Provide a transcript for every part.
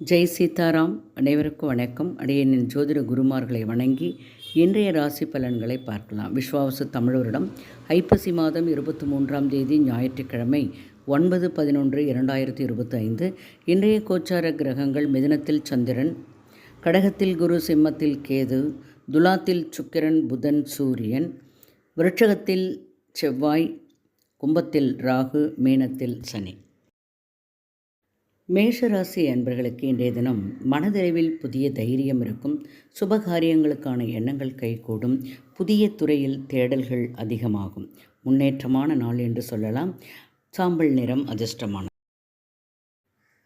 ஜெய் சீதாராம். அனைவருக்கும் வணக்கம். அடியேனின் ஜோதிட குருமார்களை வணங்கி இன்றைய ராசி பலன்களை பார்க்கலாம். விஸ்வாவசு தமிழ் வருடம் ஐப்பசி மாதம் 23ஆம் தேதி ஞாயிற்றுக்கிழமை 9/11/2025. இன்றைய கோச்சார கிரகங்கள்: மிதுனத்தில் சந்திரன், கடகத்தில் குரு, சிம்மத்தில் கேது, துலாத்தில் சுக்கிரன், புதன், சூரியன், விருட்சகத்தில் செவ்வாய், கும்பத்தில் ராகு, மீனத்தில் சனி. மேஷராசி அன்பர்களுக்கு இன்றைய தினம் மனதளவில் புதிய தைரியம் இருக்கும். சுபகாரியங்களுக்கான எண்ணங்கள் கைகூடும். புதிய துறையில் தேடல்கள் அதிகமாகும். முன்னேற்றமான நாள் என்று சொல்லலாம். சாம்பல் நிறம் அதிர்ஷ்டமானது.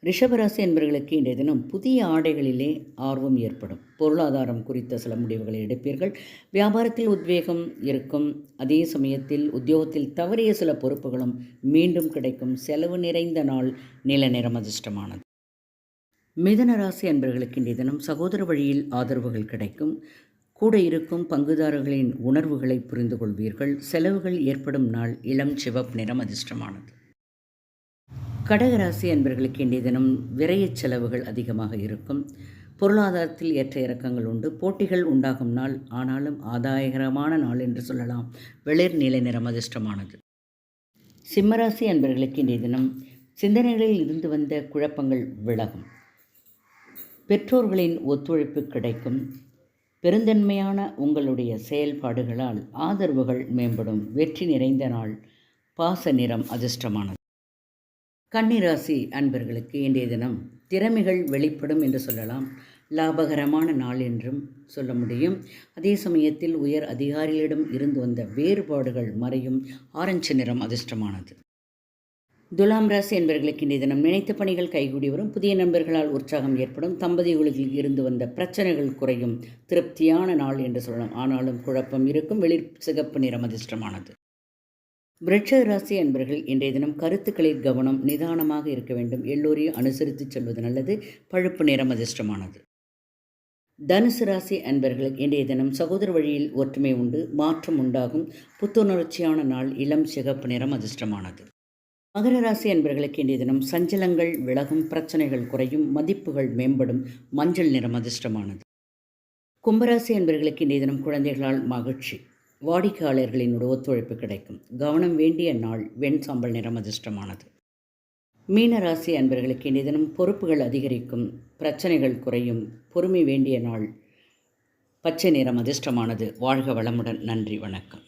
ரிஷபராசி என்பவர்களுக்கு இன்றைய தினம் புதிய ஆடைகளிலே ஆர்வம் ஏற்படும். பொருளாதாரம் குறித்த சில முடிவுகளை எடுப்பீர்கள். வியாபாரத்தில் உத்வேகம் இருக்கும். அதே சமயத்தில் உத்தியோகத்தில் தவறிய சில பொறுப்புகளும் மீண்டும் கிடைக்கும். செலவு நிறைந்த நாள். நீல நிறம் அதிர்ஷ்டமானது. மிதுன ராசி அன்பர்களுக்கு இன்றைய தினம் சகோதர வழியில் ஆதரவுகள் கிடைக்கும். கூட இருக்கும் பங்குதாரர்களின் உணர்வுகளை புரிந்து கொள்வீர்கள். செலவுகள் ஏற்படும் நாள். இளம் சிவப்பு நிறம் அதிர்ஷ்டமானது. கடகராசி அன்பர்களுக்கு இன்றைய தினம் விரயச் செலவுகள் அதிகமாக இருக்கும். பொருளாதாரத்தில் ஏற்ற இறக்கங்கள் உண்டு. போட்டிகள் உண்டாகும் நாள். ஆனாலும் ஆதாயகரமான நாள் என்று சொல்லலாம். வெளிர் நீல நிறம் அதிர்ஷ்டமானது. சிம்மராசி அன்பர்களுக்கு இன்றைய தினம் சிந்தனைகளில் இருந்து வந்த குழப்பங்கள் விலகும். பெற்றோர்களின் ஒத்துழைப்பு கிடைக்கும். பெருந்தன்மையான உங்களுடைய செயல்பாடுகளால் ஆதரவுகள் மேம்படும். வெற்றி நிறைந்த நாள். பாச நிறம் அதிர்ஷ்டமானது. கன்னிராசி அன்பர்களுக்கு இன்றைய தினம் திறமைகள் வெளிப்படும் என்று சொல்லலாம். லாபகரமான நாள் என்றும் சொல்ல முடியும். அதே சமயத்தில் உயர் அதிகாரிகளிடம் இருந்து வந்த வேறுபாடுகள் மறையும். ஆரஞ்சு நிறம் அதிர்ஷ்டமானது. துலாம் ராசி என்பவர்களுக்கு இன்றைய தினம் நினைத்த பணிகள் கைகூடி வரும். புதிய நண்பர்களால் உற்சாகம் ஏற்படும். தம்பதிகளுக்கு இருந்து வந்த பிரச்சனைகள் குறையும். திருப்தியான நாள் என்று சொல்லலாம். ஆனாலும் குழப்பம் இருக்கும். வெளிர் சிகப்பு நிறம் அதிர்ஷ்டமானது. விருட்சிக ராசி அன்பர்கள் இன்றைய தினம் கருத்துக்களில் கவனம். நிதானமாக இருக்க வேண்டும். எல்லோரையும் அனுசரித்து செல்வது நல்லது. பழுப்பு நிறம் அதிர்ஷ்டமானது. தனுசு ராசி அன்பர்கள் இன்றைய தினம் சகோதர வழியில் ஒற்றுமை உண்டு. மாற்றம் உண்டாகும். புத்துணர்ச்சியான நாள். இளம் சிகப்பு நிறம் அதிர்ஷ்டமானது. மகர ராசி அன்பர்களுக்கு இன்றைய தினம் சஞ்சலங்கள் விலகும். பிரச்சனைகள் குறையும். மதிப்புகள் மேம்படும். மஞ்சள் நிறம் அதிர்ஷ்டமானது. கும்பராசி அன்பர்களுக்கு இன்றைய தினம் குழந்தைகளால் மகிழ்ச்சி. வாடிக்கையாளர்களின் ஒத்துழைப்பு கிடைக்கும். கவனம் வேண்டிய நாள். வெண் சாம்பல் நிறம் அதிர்ஷ்டமானது. மீனராசி அன்பர்களுக்கு இன்றைய தினம் பொறுப்புகள் அதிகரிக்கும். பிரச்சனைகள் குறையும். பொறுமை வேண்டிய நாள். பச்சை நிறம் அதிர்ஷ்டமானது. வாழ்க வளமுடன். நன்றி, வணக்கம்.